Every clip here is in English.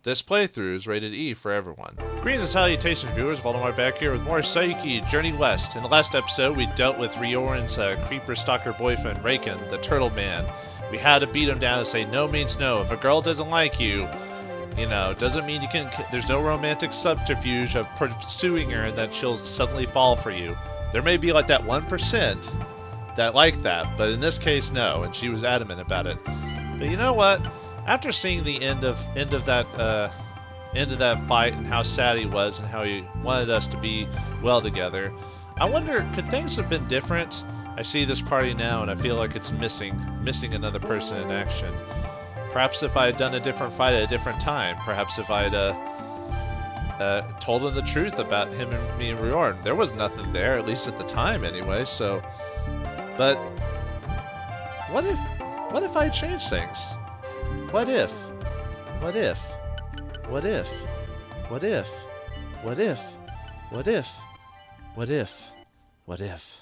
This playthrough is rated E for everyone. Greetings and salutations, viewers. Vauldemare back here with more Saiyuki Journey West. In the last episode, we dealt with Riorin's creeper stalker boyfriend, Raken, the Turtle Man. We had to beat him down and say no means no. If a girl doesn't like you, doesn't mean you can. There's no romantic subterfuge of pursuing her and that she'll suddenly fall for you. There may be like that 1% that like that, but in this case, no. And she was adamant about it. But you know what? After seeing the end of that fight and how sad he was and how he wanted us to be well together, I wonder, could things have been different? I see this party now and I feel like it's missing another person in action. Perhaps if I had done a different fight at a different time, perhaps if I had told him the truth about him and me and Riorin. There was nothing there, at least at the time anyway, so... But... What if I had changed things? What if? What if? What if? What if? What if? What if? What if? What if?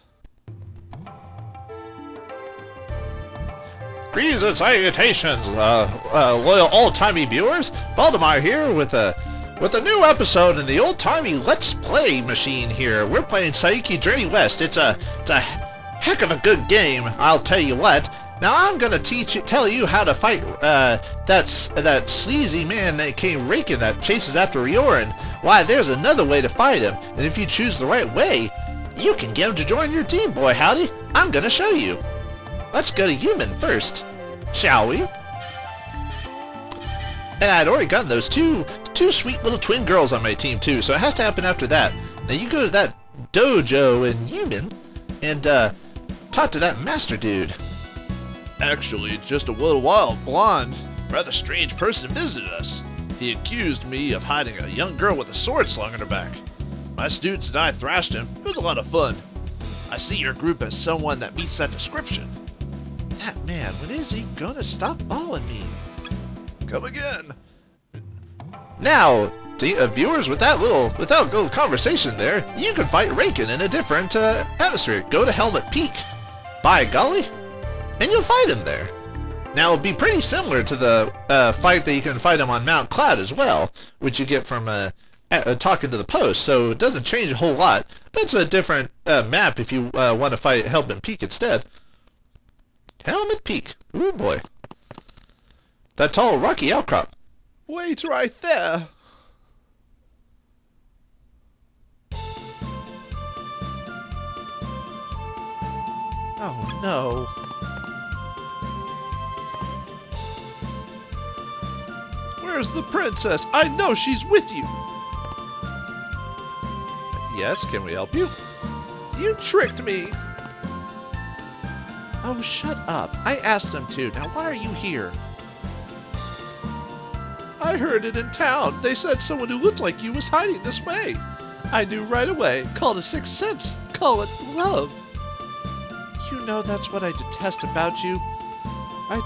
Greetings and salutations, loyal old-timey viewers. Vauldemare here with a new episode in the old-timey Let's Play machine here. We're playing Saiyuki Journey West. It's a heck of a good game, I'll tell you what. Now I'm gonna tell you how to fight that sleazy man that came raking that chases after Riorin. Why, there's another way to fight him, and if you choose the right way, you can get him to join your team, boy howdy. I'm gonna show you. Let's go to human first, shall we? And I'd already gotten those two sweet little twin girls on my team too, so it has to happen after that. Now you go to that dojo in human and talk to that master dude. Actually, just a little while, blonde, rather strange person visited us. He accused me of hiding a young girl with a sword slung in her back. My students and I thrashed him. It was a lot of fun. I see your group as someone that meets that description. That man, when is he gonna stop following me? Come again. Now, viewers, with that little conversation there, you can fight Raken in a different atmosphere. Go to Helmet Peak. By golly. And you'll fight him there. Now, it'll be pretty similar to the fight that you can fight him on Mount Cloud as well, which you get from talking to the post, so it doesn't change a whole lot, but it's a different map if you want to fight Helmet Peak instead. Helmet Peak. Ooh, boy. That tall, rocky outcrop. Wait right there. Oh, no. Where's the princess? I know she's with you. Yes, can we help you? You tricked me. Oh, shut up. I asked them to. Now, why are you here? I heard it in town. They said someone who looked like you was hiding this way. I knew right away. Call it a sixth sense. Call it love. You know that's what I detest about you. I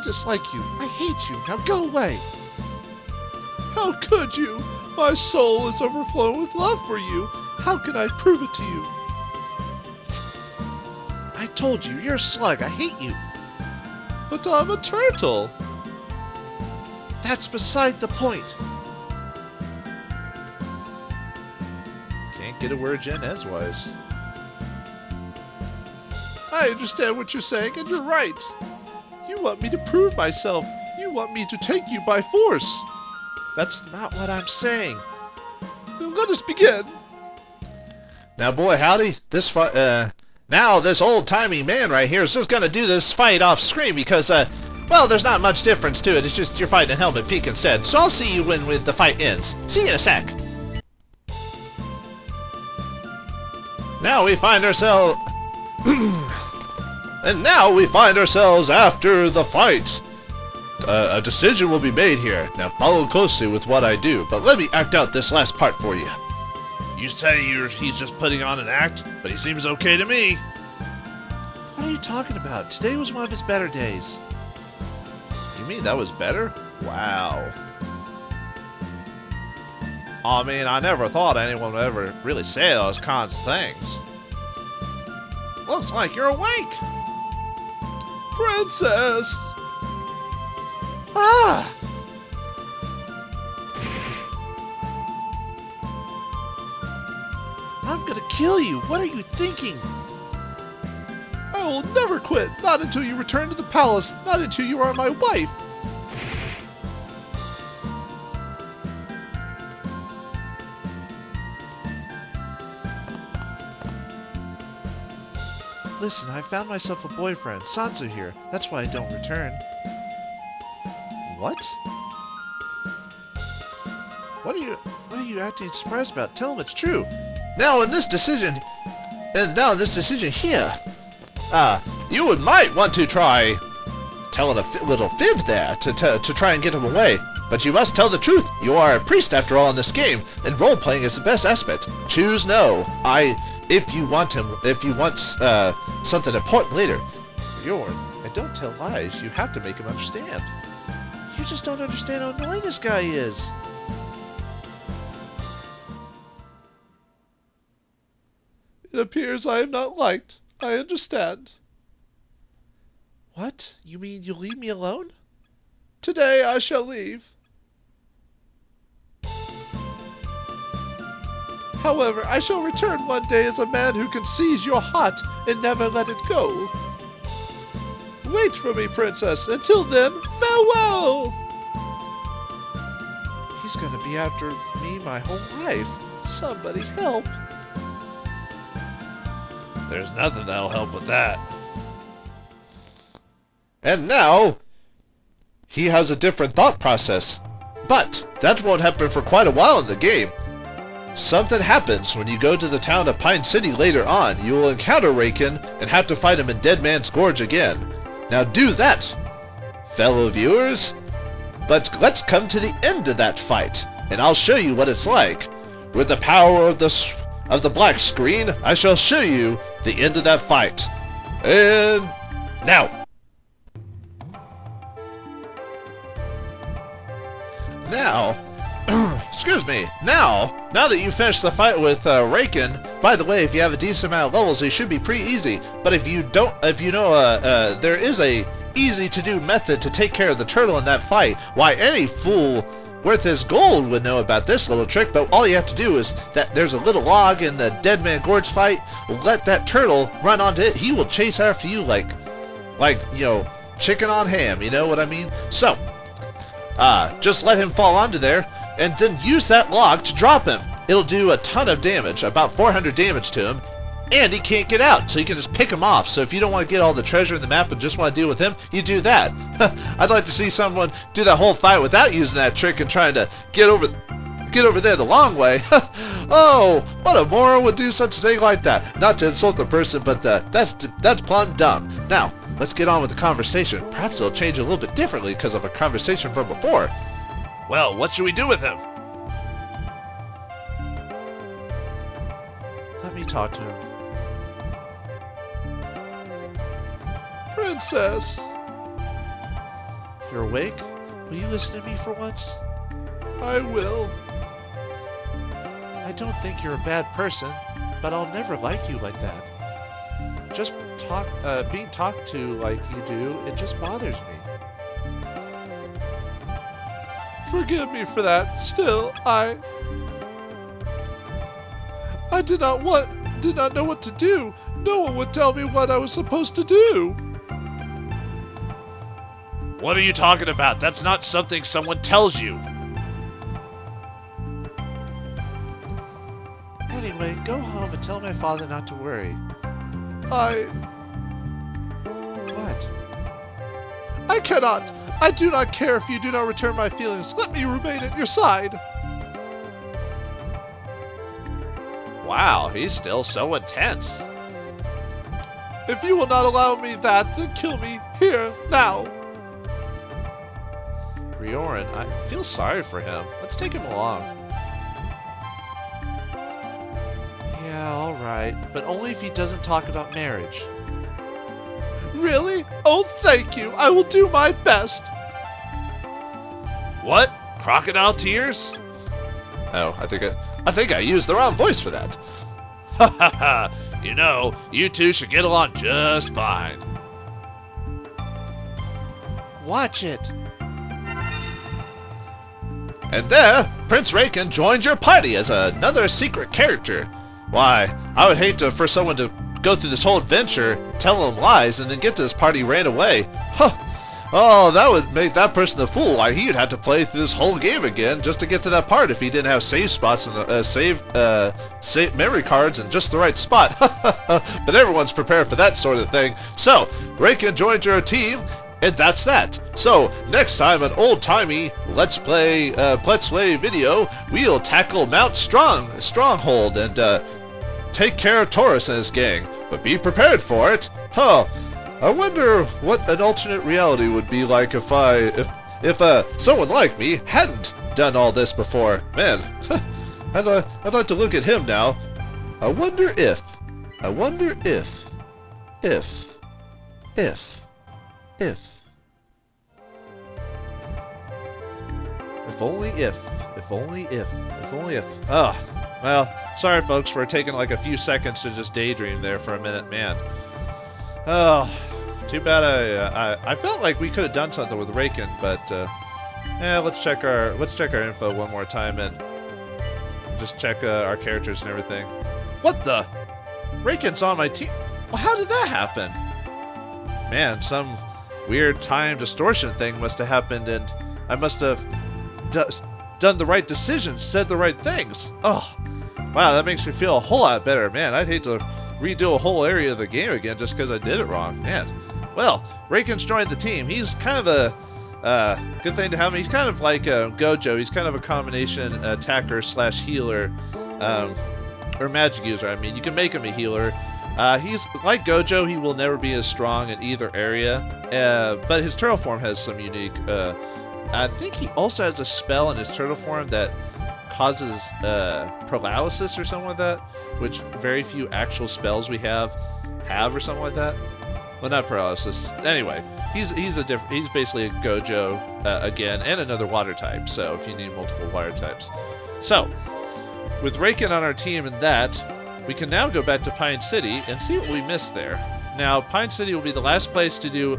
dislike you. I hate you. Now go away. How could you? My soul is overflowing with love for you. How can I prove it to you? I told you, you're a slug. I hate you. But I'm a turtle. That's beside the point. Can't get a word in edgewise. I understand what you're saying, and you're right. You want me to prove myself. You want me to take you by force. That's not what I'm saying. Then let us begin. Now, boy, howdy, this now this old-timey man right here is just gonna do this fight off screen because, well, there's not much difference to it. It's just you're fighting at Helmet Peak instead. So I'll see you when the fight ends. See you in a sec. Now we find ourselves... And now we find ourselves after the fight. A decision will be made here. Now follow closely with what I do, but let me act out this last part for you. You say he's just putting on an act, but he seems okay to me. What are you talking about? Today was one of his better days. You mean that was better? Wow. I mean, I never thought anyone would ever really say those kinds of things. Looks like you're awake. Princess! Ah! I'm gonna kill you! What are you thinking? I will never quit! Not until you return to the palace! Not until you are my wife! Listen, I found myself a boyfriend, Sanzo here. That's why I don't return. What? What are you acting surprised about? Tell him it's true. Now in this decision here, you might want to try telling a little fib there to try and get him away. But you must tell the truth. You are a priest after all in this game, and role-playing is the best aspect. Choose no. If you want something important later. Bjorn, I don't tell lies. You have to make him understand. You just don't understand how annoying this guy is. It appears I am not liked. I understand. What? You mean you'll leave me alone? Today I shall leave. However, I shall return one day as a man who can seize your heart and never let it go. Wait for me, princess. Until then, farewell! He's gonna be after me my whole life. Somebody help. There's nothing that'll help with that. And now, he has a different thought process. But that won't happen for quite a while in the game. Something happens when you go to the town of Pine City later on. You will encounter Raken and have to fight him in Dead Man's Gorge again. Now do that, fellow viewers. But let's come to the end of that fight, and I'll show you what it's like. With the power of the black screen, I shall show you the end of that fight. And now. Excuse me. Now that you finished the fight with Raken, by the way, if you have a decent amount of levels, it should be pretty easy. But if you know, there is a easy-to-do method to take care of the turtle in that fight. Why, any fool worth his gold would know about this little trick, but all you have to do is that there's a little log in the Dead Man Gorge fight. Let that turtle run onto it. He will chase after you like, you know, chicken on ham, you know what I mean? So, just let him fall onto there, and then use that log to drop him. It'll do a ton of damage, about 400 damage to him, and he can't get out, so you can just pick him off. So if you don't want to get all the treasure in the map and just want to deal with him, you do that. I'd like to see someone do that whole fight without using that trick and trying to get over there the long way. Oh, what a moron would do such a thing like that? Not to insult the person, but that's plumb dumb. Now, let's get on with the conversation. Perhaps it'll change a little bit differently because of a conversation from before. Well, what should we do with him? Let me talk to him. Princess! You're awake? Will you listen to me for once? I will. I don't think you're a bad person, but I'll never like you like that. Just being talked to like you do, it just bothers me. Forgive me for that. Still, I did not know what to do. No one would tell me what I was supposed to do. What are you talking about? That's not something someone tells you. Anyway, go home and tell my father not to worry. What? I cannot. I do not care if you do not return my feelings. Let me remain at your side. Wow, he's still so intense. If you will not allow me that, then kill me here, now. Riorin, I feel sorry for him. Let's take him along. Yeah, alright, but only if he doesn't talk about marriage. Really? Oh, thank you. I will do my best. What? Crocodile tears? Oh, I think I used the wrong voice for that. Ha ha ha! You know, you two should get along just fine. Watch it. And there, Prince Raken joins your party as another secret character. Why, I would hate for someone to go through this whole adventure, tell them lies, and then get to this part he ran away. Huh. Oh, that would make that person a fool. Why, he'd have to play through this whole game again just to get to that part if he didn't have save spots in the save memory cards in just the right spot. But everyone's prepared for that sort of thing. So, Reiken joined your team, and that's that. So, next time an old-timey Let's Play video, we'll tackle Mount Stronghold and take care of Taurus and his gang. But be prepared for it. Huh. I wonder what an alternate reality would be like if someone like me hadn't done all this before. Man, I'd like to look at him now. I wonder if only if. Oh, well, sorry folks for taking like a few seconds to just daydream there for a minute, man. Oh, too bad I felt like we could have done something with Reiken, but yeah, let's check our info one more time and just check our characters and everything. What the? Reiken's on my team. Well, how did that happen? Man, some weird time distortion thing must have happened, and I must have done the right decisions, said the right things. Oh, wow, that makes me feel a whole lot better, man. I'd hate to redo a whole area of the game again just because I did it wrong, man. Well, Reiken's joined the team. He's kind of a good thing to have him. He's kind of like Gojo. He's kind of a combination attacker slash healer, or magic user. I mean, you can make him a healer. He's like Gojo. He will never be as strong in either area, but his turtle form has some unique. I think he also has a spell in his turtle form that causes paralysis or something like that, which very few actual spells we have or something like that. Well, not paralysis. Anyway, he's basically a Gojo again, and another water type. So if you need multiple water types, so with Reiken on our team and that, we can now go back to Pine City and see what we missed there. Now, Pine City will be the last place to do.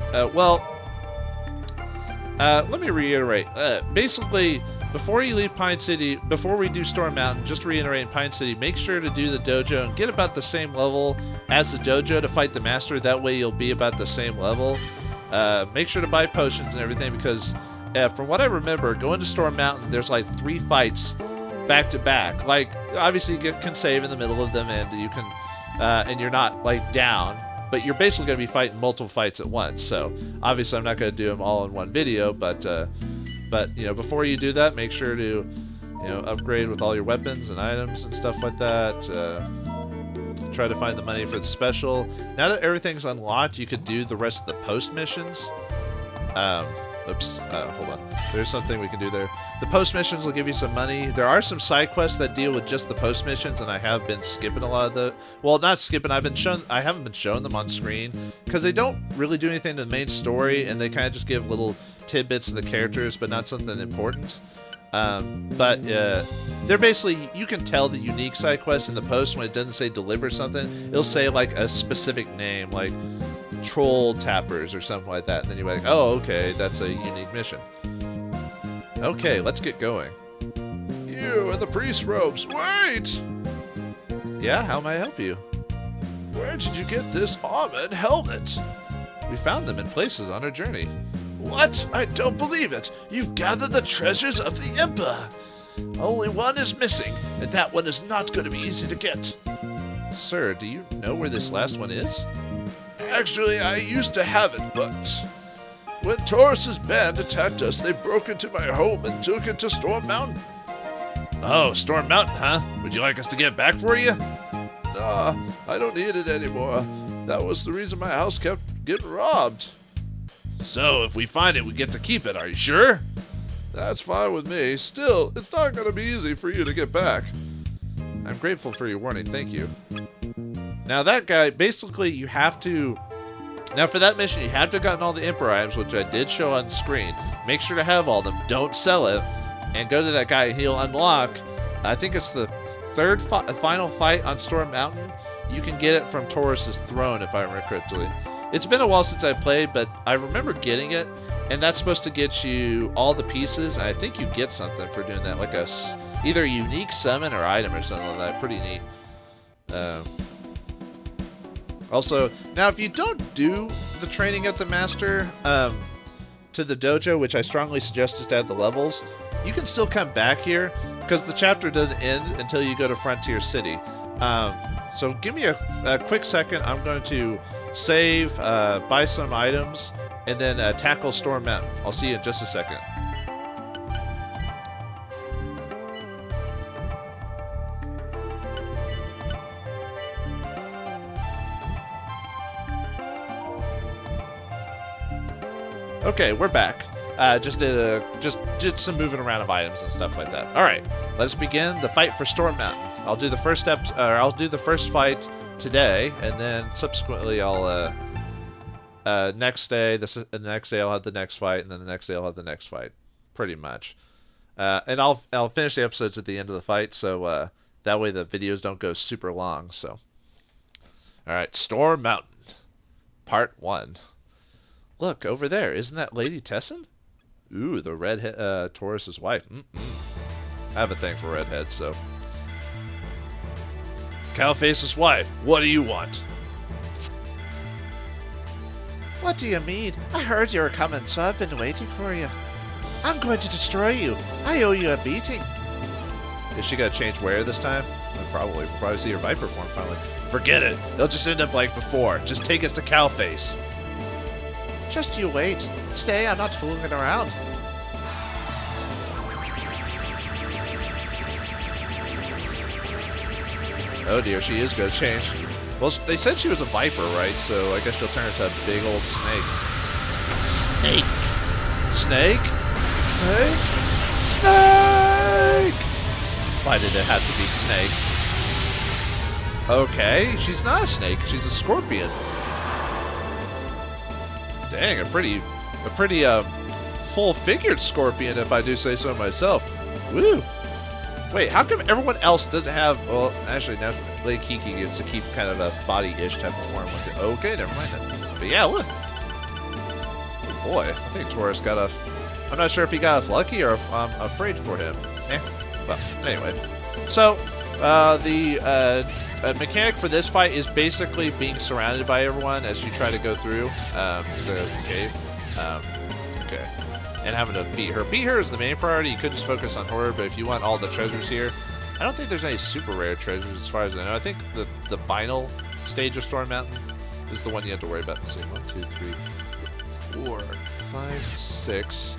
Let me reiterate. Basically, before you leave Pine City, before we do Storm Mountain, just to reiterate, in Pine City, make sure to do the dojo and get about the same level as the dojo to fight the master. That way you'll be about the same level. Make sure to buy potions and everything because from what I remember, going to Storm Mountain, there's like 3 fights back to back. Like, obviously you can save in the middle of them and you can, and you're not like down, but you're basically going to be fighting multiple fights at once. So obviously I'm not going to do them all in one video, but you know, before you do that, make sure to, you know, upgrade with all your weapons and items and stuff like that. Try to find the money for the special. Now that everything's unlocked, you could do the rest of the post missions. Hold on. There's something we can do there. The post missions will give you some money. There are some side quests that deal with just the post missions, and I have been skipping a lot of the. Well, not skipping. I haven't been showing them on screen because they don't really do anything to the main story, and they kind of just give little tidbits of the characters, but not something important. They're basically, you can tell the unique side quests in the post when it doesn't say deliver something. It'll say like a specific name, like Troll Tappers or something like that, and then you're like, oh, okay, that's a unique mission. Okay, let's get going. You in the priest robes, wait! Yeah, how may I help you? Where did you get this armor and helmet? We found them in places on our journey. What? I don't believe it! You've gathered the treasures of the Emperor! Only one is missing, and that one is not going to be easy to get. Sir, do you know where this last one is? Actually, I used to have it, but when Taurus's band attacked us, they broke into my home and took it to Storm Mountain. Oh, Storm Mountain, huh? Would you like us to get it back for you? Nah, I don't need it anymore. That was the reason my house kept getting robbed. So, if we find it, we get to keep it, are you sure? That's fine with me. Still, it's not going to be easy for you to get back. I'm grateful for your warning, thank you. Now that guy, basically you have to, now for that mission you have to have gotten all the Emperor items, which I did show on screen. Make sure to have all of them, don't sell it, and go to that guy and he'll unlock, I think it's the third final fight on Storm Mountain. You can get it from Taurus's throne if I remember correctly. It's been a while since I played, but I remember getting it, and that's supposed to get you all the pieces, and I think you get something for doing that, like either a unique summon or item or something like that. Pretty neat. Also, now if you don't do the training at the master to the dojo, which I strongly suggest is to add the levels, you can still come back here because the chapter doesn't end until you go to Frontier City. So give me a quick second. I'm going to save, buy some items, and then tackle Storm Mountain. I'll see you in just a second. Okay, we're back. Just did some moving around of items and stuff like that. All right, let's begin the fight for Storm Mountain. I'll do the first step, or I'll do the first fight today, and then subsequently I'll next day, the next day I'll have the next fight, and then the next day I'll have the next fight, pretty much. And I'll finish the episodes at the end of the fight, so that way the videos don't go super long. So, all right, Storm Mountain, Part 1. Look, over there. Isn't that Lady Tessen? Ooh, the redhead Taurus's wife. I have a thing for redheads, so. Cowface's wife, what do you want? What do you mean? I heard you were coming, so I've been waiting for you. I'm going to destroy you. I owe you a beating. Is she going to change wear this time? Probably. We'll probably see her Viper form finally. Forget it. They'll just end up like before. Just take us to Cowface. Just you wait. Today I'm not fooling around. Oh dear, she is going to change. Well, they said she was a Viper, right? So I guess she'll turn into a big old snake. Snake! Snake? Snake? Snake! Why did it have to be snakes? Okay, she's not a snake. She's a scorpion. Dang, a pretty full-figured scorpion, if I do say so myself. Woo! Wait, how come everyone else doesn't have... Well, actually, now Lady Kiki gets to keep kind of a body-ish type of form with it. Okay, never mind that. But yeah, look. Oh boy, I think Taurus got a... I'm not sure if he got off lucky or if I'm afraid for him. Well, anyway. So, the mechanic for this fight is basically being surrounded by everyone as you try to go through the cave. Okay. And having to beat her. Beat her is the main priority. You could just focus on her, but if you want all the treasures here, I don't think there's any super rare treasures as far as I know. I think the final stage of Storm Mountain is the one you have to worry about. Let's see, 1, 2, 3, 4, 5, 6.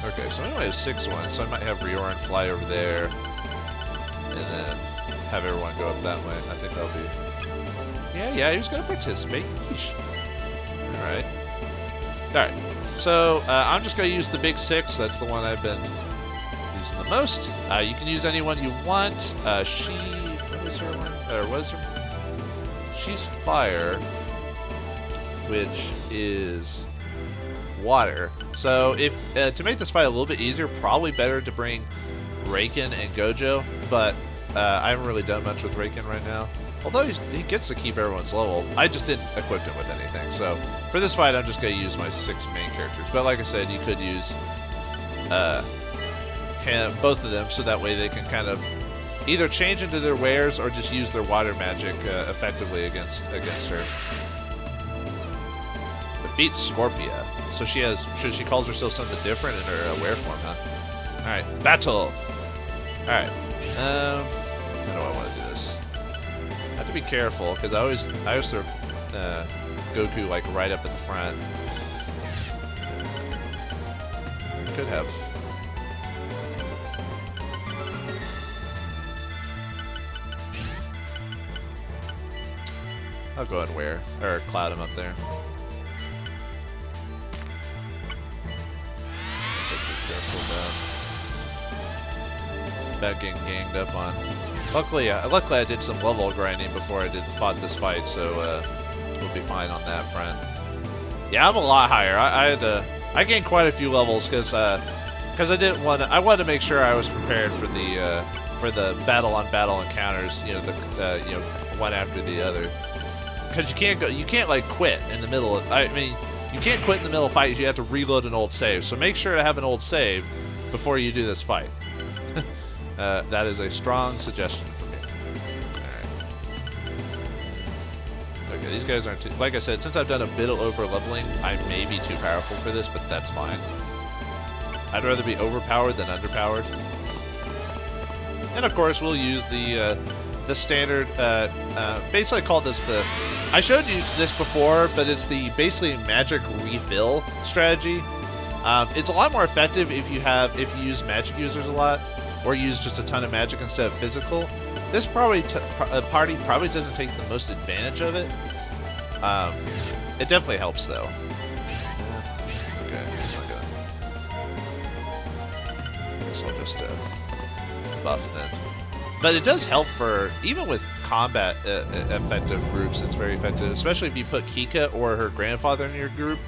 Okay, so I only have 6 ones, so I might have Rioran fly over there, and then have everyone go up that way. I think that'll be... Yeah, he was going to participate. Yeesh. Alright. Alright, so I'm just going to use the big 6. That's the one I've been using the most. You can use anyone you want. What was her one? Or was her? She's fire, which is water. So if to make this fight a little bit easier, probably better to bring Raken and Gojo, but I haven't really done much with Raken right now. Although he gets to keep everyone's level, I just didn't equip him with anything. So for this fight, I'm just going to use my 6 main characters. But like I said, you could use both of them, so that way they can kind of either change into their wares or just use their water magic effectively against her. Defeat Scorpia. So she calls herself something different in her wear form, huh? Alright, battle! Alright, how do I want to do this? I have to be careful, because I always throw Goku like right up at the front. Could have. I'll go and wear, or cloud him up there. About getting ganged up on. Luckily I did some level grinding before I fought this fight, so we'll be fine on that front. Yeah, I'm a lot higher. I gained quite a few levels because I wanted to make sure I was prepared for the battle on battle encounters. You know, one after the other. Because you can't like quit in the middle of. I mean, you can't quit in the middle of fights. You have to reload an old save. So make sure to have an old save before you do this fight. That is a strong suggestion from me. Yeah, these guys aren't too... Like I said, since I've done a bit of over-leveling, I may be too powerful for this, but that's fine. I'd rather be overpowered than underpowered. And of course, we'll use the standard... basically, I call this the... I showed you this before, but it's the basically magic refill strategy. It's a lot more effective if you use magic users a lot, or use just a ton of magic instead of physical. This party probably doesn't take the most advantage of it. It definitely helps though. Okay, it's not gonna. I guess I'll just buff then. But it does help for even with combat effective groups. It's very effective, especially if you put Kika or her grandfather in your group.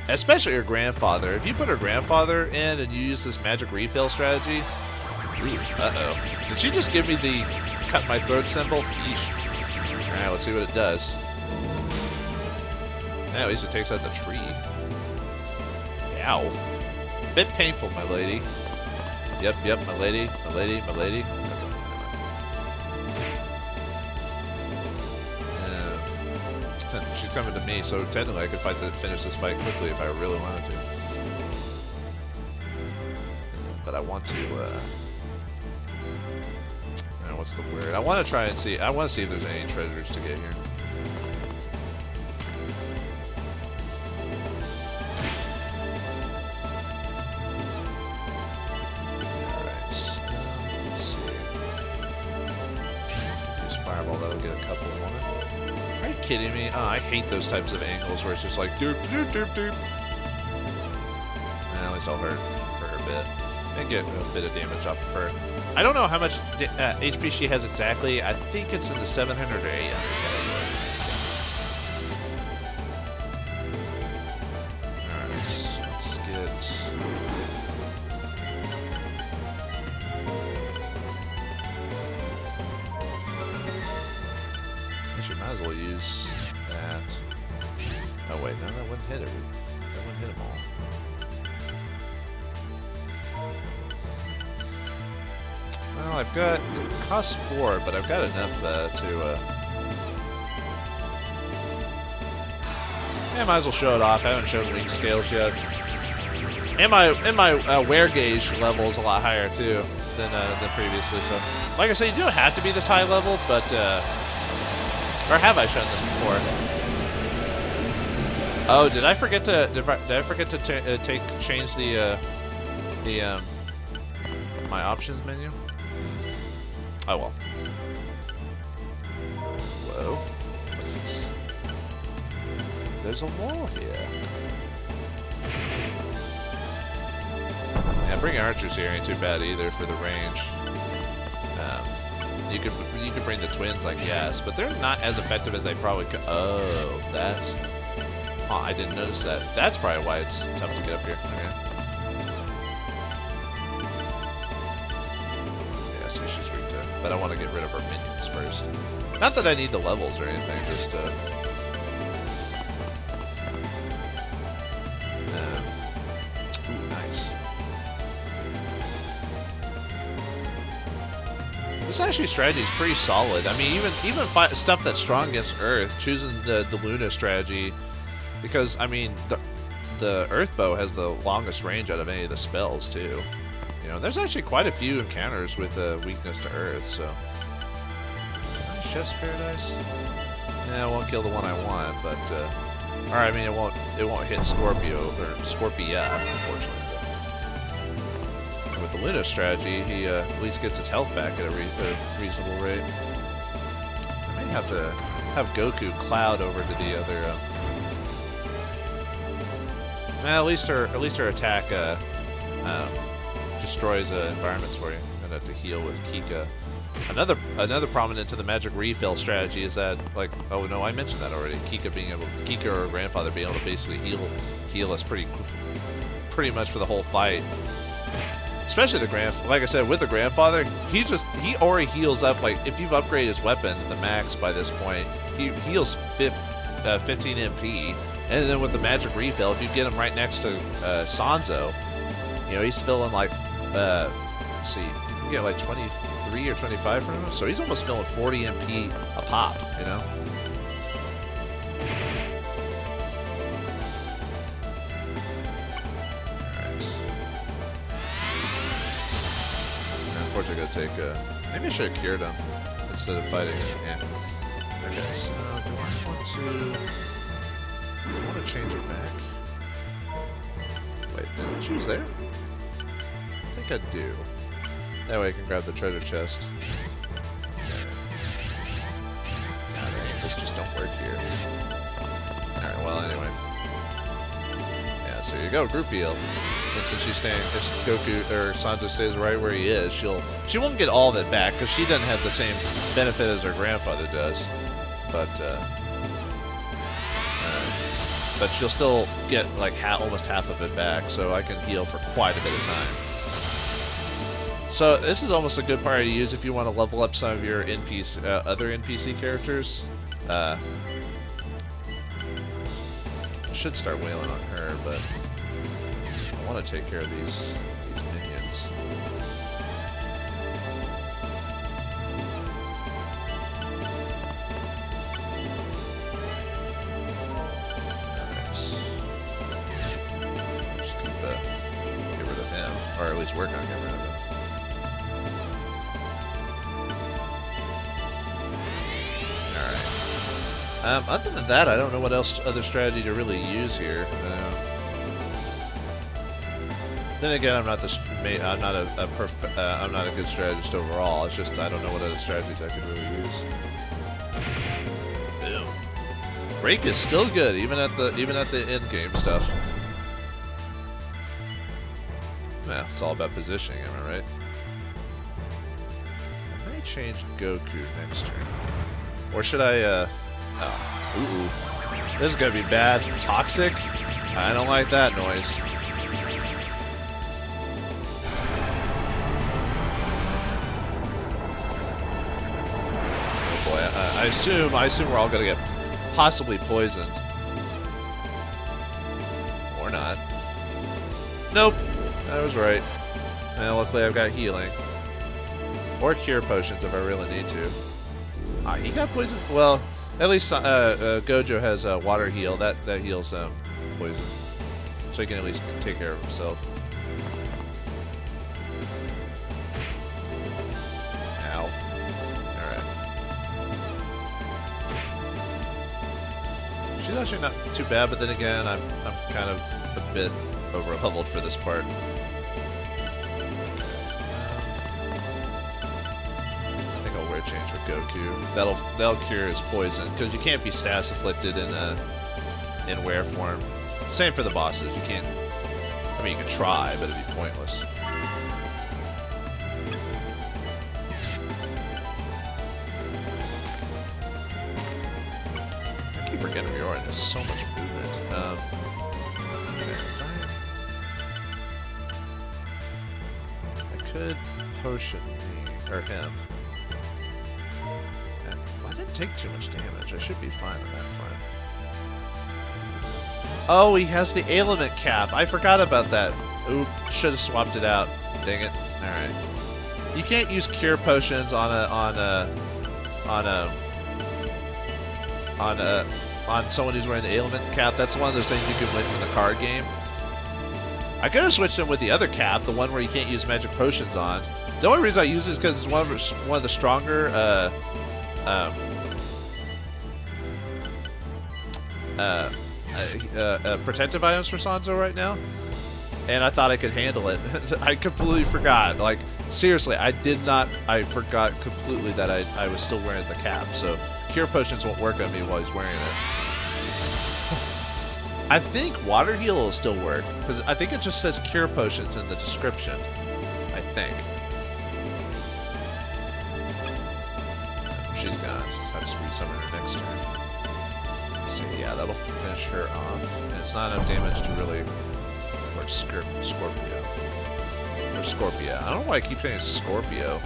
Especially her grandfather. If you put her grandfather in and you use this magic refill strategy... Uh-oh. Did she just give me the cut my throat symbol? Yeesh. Alright, let's see what it does. Yeah, at least it takes out the tree. Ow. Bit painful, my lady. Yep, my lady. She's coming to me, so technically I could finish this fight quickly if I really wanted to. But I want to, what's the word? I want to try and see, I want to see if there's any treasures to get here. Alright, let's see. Use Fireball, that'll get a couple of them. Are you kidding me? Oh, I hate those types of angles where it's just like doop doop doop doop. At least I'll hurt for her bit and get a bit of damage off of her. I don't know how much HP she has exactly. I think it's in the 700 or 800 category. Alright, let's get... Might as well use that. Oh wait, no, that wouldn't hit it. That wouldn't hit them all. Well, I've got... It costs 4, but I've got enough to... Yeah, might as well show it off. I haven't shown wing scales yet. And my wear gauge level is a lot higher too than previously. So, like I said, you don't have to be this high level, but... Or have I shown this before? Oh, did I forget to change the my options menu? Oh well. Whoa, what's this? There's a wall here. Yeah, bringing archers here ain't too bad either for the range. You could bring the twins, I guess, but they're not as effective as they probably could. Oh, that's... Oh, I didn't notice that. That's probably why it's tough to get up here. Okay. Yeah, see, she's weak to... But I want to get rid of her minions first. Not that I need the levels or anything, just... Ooh, nice. This actually strategy is pretty solid. I mean, even stuff that's strong against Earth, choosing the Luna strategy, because I mean the Earth bow has the longest range out of any of the spells too. You know, there's actually quite a few encounters with weakness to Earth. So, Chef's Paradise. Yeah, it won't kill the one I want, but or I mean, it won't hit Scorpio or Scorpia, unfortunately. With the Luna strategy, he at least gets his health back at a reasonable rate. I may have to have Goku cloud over to the other. Well, at least her attack destroys environments for you. I'm gonna have to heal with Kika. Another prominent to the magic refill strategy is that, like, oh no, I mentioned that already. Kika or her grandfather being able to basically heal us pretty much for the whole fight. Especially like I said, with the grandfather, he already heals up. Like, if you've upgraded his weapon to the max by this point, he heals 15 MP. And then with the magic refill, if you get him right next to Sanzo, you know, he's filling like, let's see, you can get like 23 or 25 from him. So he's almost filling 40 MP a pop, you know? unfortunately gonna take. Maybe I should have cured him instead of fighting. Yeah. Okay. So do I want to change it back? Wait, did I choose there? I think I do. That way I can grab the treasure chest. God dang, this just don't work here. Alright, well anyway. Yeah, so you go, group heal. And since she's staying, if Goku or Sanzo stays right where he is, she won't get all of it back because she doesn't have the same benefit as her grandfather does. But she'll still get like almost half of it back, so I can heal for quite a bit of time. So this is almost a good party to use if you want to level up some of your other NPC characters. I should start wailing on her, but I want to take care of these minions. Or at least work on getting rid of it. Alright. Other than that, I don't know what other strategy to really use here. Then again, I'm not a good strategist overall. It's just I don't know what other strategies I could really use. Boom. Break is still good, even at the end game stuff. Yeah, it's all about positioning, am I right? I may change Goku next turn. Or should I, ooh. This is gonna be bad. Toxic? I don't like that noise. Oh boy, I assume we're all gonna get possibly poisoned. Or not. Nope. I was right. And luckily I've got healing. Or cure potions if I really need to. Ah, he got poisoned? Well, at least Gojo has water heal. That heals poison. So he can at least take care of himself. Ow. Alright. She's actually not too bad, but then again, I'm kind of a bit over-leveled for this part. Change with Goku. That'll cure his poison because you can't be status afflicted in wear form. Same for the bosses. You can't. I mean, you can try, but it'd be pointless. I keep forgetting Ryoran has so much movement. I could potion him. I didn't take too much damage. I should be fine on that front. Oh, he has the ailment cap. I forgot about that. Oop, should have swapped it out. Dang it. All right. You can't use cure potions on someone who's wearing the ailment cap. That's one of those things you can win from the card game. I could have switched him with the other cap, the one where you can't use magic potions on. The only reason I use it is because it's one of the stronger protective items for Sanzo right now, and I thought I could handle it. I completely forgot. Like, seriously, I forgot completely that I was still wearing the cap, so cure potions won't work on me while he's wearing it. I think water heal will still work, because I think it just says cure potions in the description. I think. She's gone. I'll just resummon her next turn. So yeah, that'll finish her off. And it's not enough damage to really... Or Scorpio. Or Scorpia. I don't know why I keep saying Scorpio.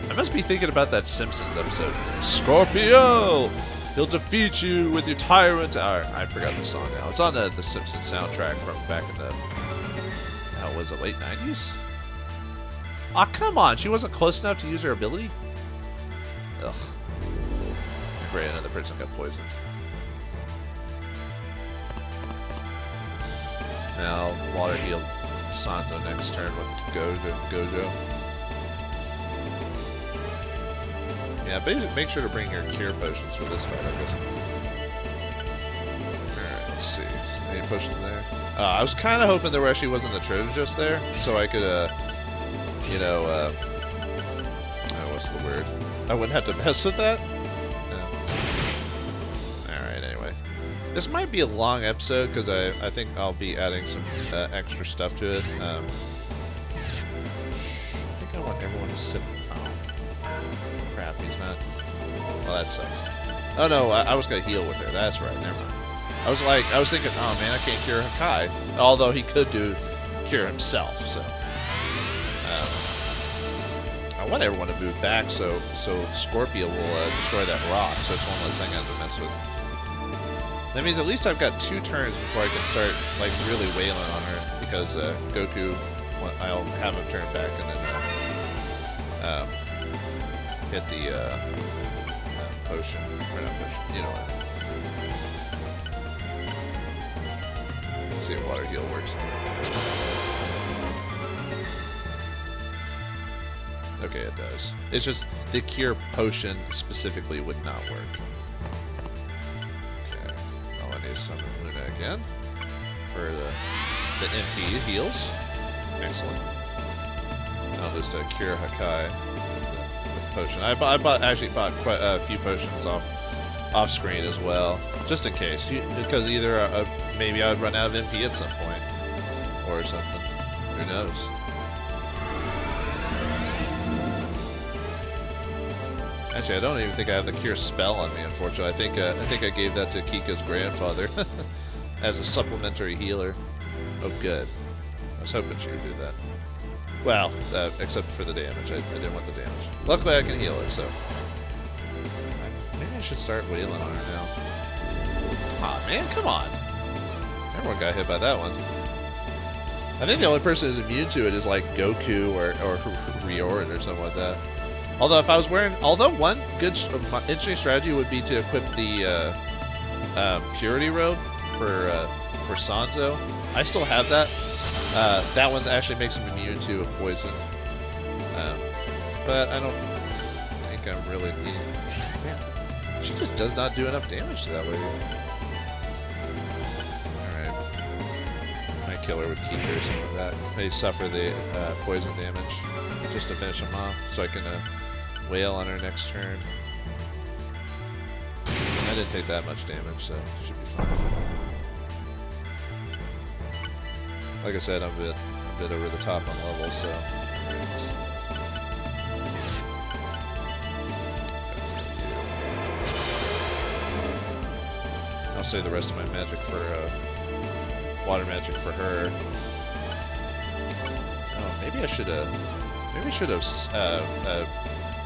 I must be thinking about that Simpsons episode. Scorpio! He'll defeat you with your tyrant... I forgot the song now. It's on the Simpsons soundtrack from back in the... How was it, late 90s? Aw, come on! She wasn't close enough to use her ability? Ugh. Great, another person got poisoned. Now, water heal Sanzo next turn with Gojo. Yeah, basically, make sure to bring your cure potions for this fight, I guess. Alright, let's see. Any potions there? I was kind of hoping there actually wasn't a treasure just there, so I could, you know, what's the word? I wouldn't have to mess with that? No. Alright, anyway. This might be a long episode, because I think I'll be adding some extra stuff to it. I think I want everyone to sit... Oh. Crap, he's not... Well, that sucks. Oh no, I was going to heal with her. That's right, never mind. I was thinking, oh man, I can't cure Hakai. Although he could cure himself, so... I want everyone to move back so Scorpia will destroy that rock, so it's one less thing I have to mess with. That means at least I've got 2 turns before I can start, like, really wailing on her, because Goku, I'll have him turn back and then hit the potion. Or not potion, you know what. Let's see if water heal works. Okay, it does. It's just the cure potion specifically would not work. Okay. Oh, I need to summon Luna again for the MP heals. Excellent. I'll just cure Hakai with the potion. I actually bought quite a few potions off screen as well, just in case. Because either maybe I would run out of MP at some point or something. Who knows? Actually, I don't even think I have the cure spell on me, unfortunately. I think I gave that to Kika's grandfather as a supplementary healer. Oh, good. I was hoping she would do that. Well, except for the damage. I didn't want the damage. Luckily, I can heal it, so... Maybe I should start wailing on her now. Aw, man, come on! Everyone got hit by that one. I think the only person who's immune to it is, like, Goku or Riorin or something like that. Although if I was wearing... Although one good interesting strategy would be to equip the Purity Robe for Sanzo. I still have that. That one actually makes him immune to a poison. But I don't think I'm really needing... Man, she just does not do enough damage to that lady. Alright. Might kill her with Kika or something like that. They suffer the poison damage just to finish them off, so I can wail on her next turn. I didn't take that much damage, so it should be fine. Like I said, I'm a bit over the top on levels, so... I'll save the rest of my magic for, water magic for her. Oh, maybe I should have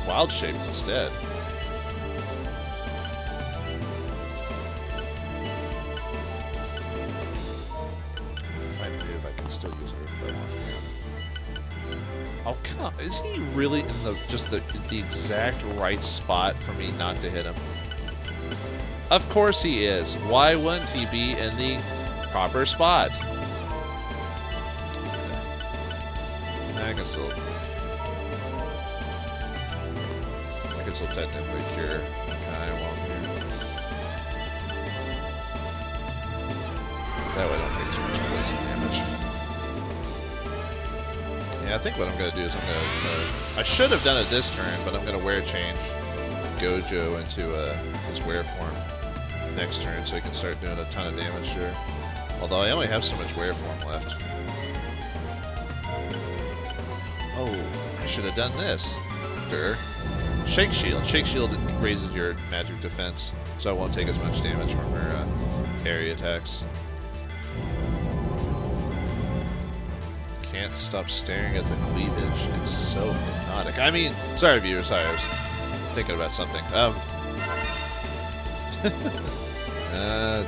wild shaped instead. If I can still use her if I want. Oh, come on. Is he really in the exact right spot for me not to hit him? Of course he is. Why wouldn't he be in the proper spot? I can still technically cure Kai while I'm here. That way I don't take too much poison damage. Yeah, I think what I'm going to do is I should have done it this turn, but I'm going to wear change Gojo into his wear form next turn so he can start doing a ton of damage to her. Although I only have so much wear form left. Oh, I should have done this. Shake Shield. Shake Shield raises your magic defense, so I won't take as much damage from her area attacks. Can't stop staring at the cleavage. It's so hypnotic. I mean, sorry viewers, sorry, I was thinking about something.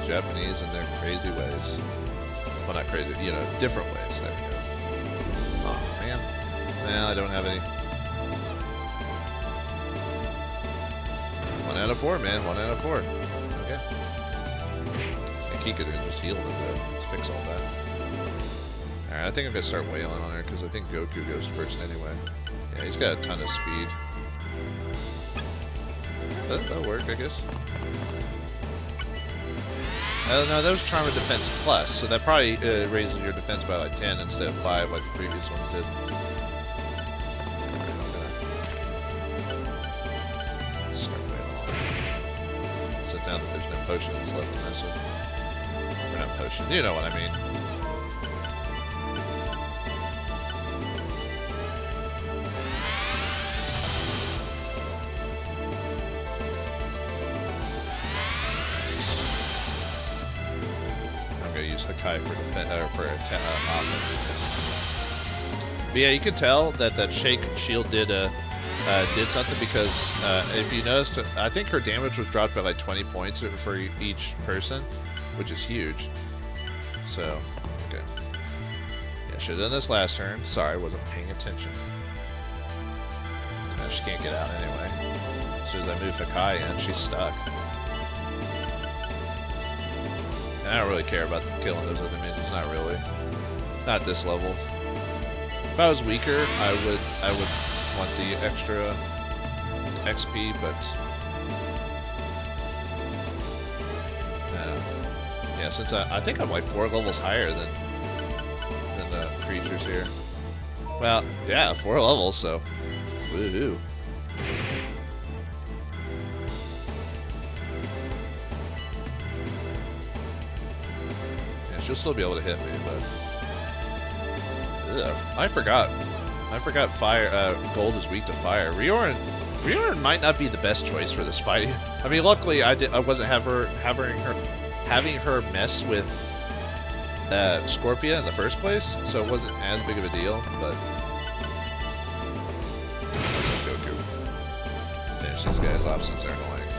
Japanese and their crazy ways. Well, not crazy, you know, different ways. There we go. Oh, man. Well, I don't have any... 1 out of 4, man. 1 out of 4. Okay. And Kika didn't just heal to fix all that. Alright, I think I'm going to start wailing on her, because I think Goku goes first anyway. Yeah, he's got a ton of speed. that'll work, I guess. Oh no, that was Charm of Defense Plus, so that probably raises your defense by like 10 instead of 5 like the previous ones did. Sit down that there's no potions left in this one. Or not potion, you know what I mean. Use Hakai for offense. But yeah, you can tell that that Shake Shield did something because if you noticed, I think her damage was dropped by like 20 points for each person, which is huge. So, okay. Yeah, should have done this last turn. Sorry, wasn't paying attention. No, she can't get out anyway. As soon as I move Hakai in, she's stuck. I don't really care about killing those other minions, not really. Not at this level. If I was weaker, I would want the extra XP, but yeah, since I think I'm like 4 levels higher than the creatures here. Well, yeah, 4 levels, so woohoo. She'll still be able to hit me, but I forgot fire. Gold is weak to fire. Rioran might not be the best choice for this fight. I mean, luckily I wasn't having her mess with Scorpia in the first place, so it wasn't as big of a deal. But Goku, finish these guys off since they're annoying.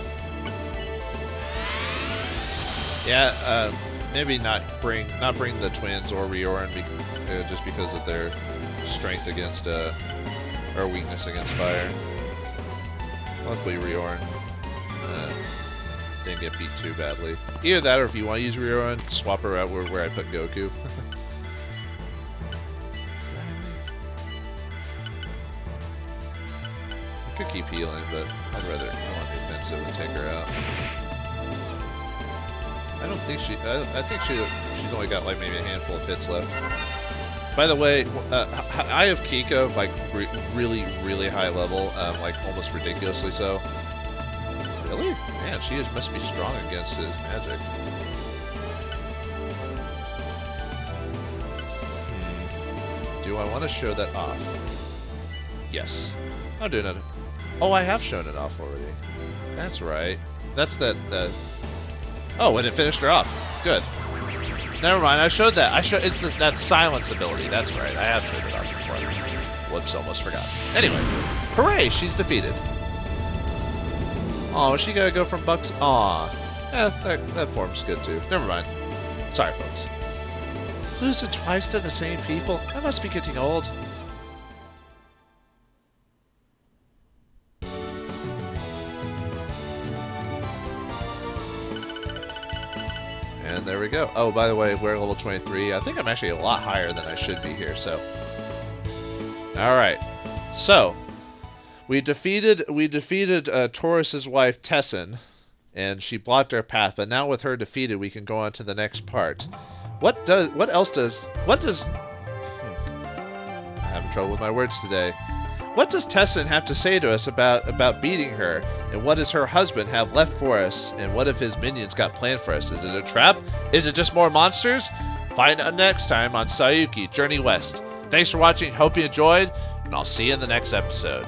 Yeah. Maybe not bring the twins or Rioran just because of their strength against or weakness against fire. Luckily Rioran didn't get beat too badly. Either that, or if you want to use Rioran, swap her out where I put Goku. I could keep healing, but I want to be offensive and take her out. I don't think I think she's only got like maybe a handful of hits left. By the way, I have Kiko like really high level, like almost ridiculously so. Really? Man, she must be strong against his magic. Do I want to show that off? Yes. I'm doing it. Oh, I have shown it off already. That's right. That's that. Oh, and it finished her off. Good. Never mind. I showed that. It's that silence ability. That's right. I have showed it off before. Whoops, almost forgot. Anyway, hooray! She's defeated. Oh, she gotta go from Bucks. Aw. Yeah, that form's good too. Never mind. Sorry, folks. Losing twice to the same people? I must be getting old. And there we go. Oh, by the way, we're level 23. I think I'm actually a lot higher than I should be here, so. Alright. So, we defeated Taurus's wife, Tessen, and she blocked our path, but now with her defeated, we can go on to the next part. I'm having trouble with my words today. What does Tessen have to say to us about beating her? And what does her husband have left for us? And what if his minions got planned for us? Is it a trap? Is it just more monsters? Find out next time on Saiyuki Journey West. Thanks for watching. Hope you enjoyed. And I'll see you in the next episode.